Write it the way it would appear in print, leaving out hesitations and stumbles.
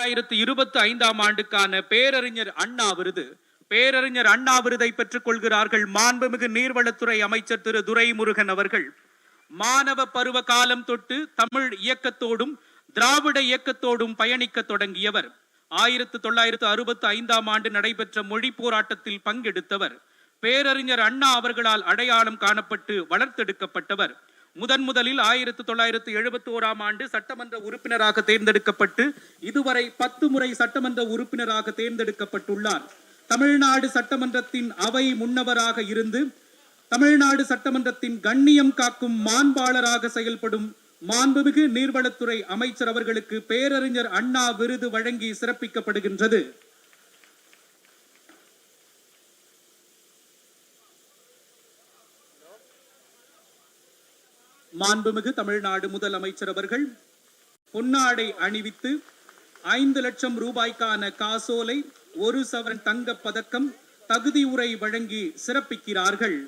2025 ஆண்டுக்கான பேரறிஞர் அண்ணா விருது. பேரறிஞர் அண்ணா விருதை பெற்றுக் கொள்கிறார்கள் மாண்புமிகு நீர்வளத்துறை அமைச்சர் திரு துரைமுருகன் அவர்கள். மாணவ பருவ காலம் தொட்டு தமிழ் இயக்கத்தோடும் திராவிட இயக்கத்தோடும் பயணிக்க தொடங்கியவர். 1965 ஆண்டு நடைபெற்ற மொழி போராட்டத்தில் பங்கெடுத்தவர். பேரறிஞர் அண்ணா அவர்களால் அடையாளம் காணப்பட்டு வளர்த்தெடுக்கப்பட்டவர். முதலில் 1971 ஆண்டு சட்டமன்ற உறுப்பினராக தேர்ந்தெடுக்கப்பட்டு இதுவரை 10 முறை சட்டமன்ற உறுப்பினராக தேர்ந்தெடுக்கப்பட்டுள்ளார். தமிழ்நாடு சட்டமன்றத்தின் அவை முன்னவராக இருந்து தமிழ்நாடு சட்டமன்றத்தின் கண்ணியம் காக்கும் மாண்பாளராக செயல்படும் மாண்புமிகு நீர்வளத்துறை அமைச்சர் அவர்களுக்கு பேரறிஞர் அண்ணா விருது வழங்கி சிறப்பிக்கப்படுகின்றது. மாண்புமிகு தமிழ்நாடு முதலமைச்சர் அவர்கள் பொன்னாடை அணிவித்து 5 லட்சம் ரூபாய்க்கான காசோலை, 1 சவரன் தங்க பதக்கம், தகுதி உரை வழங்கி சிறப்பிக்கிறார்கள்.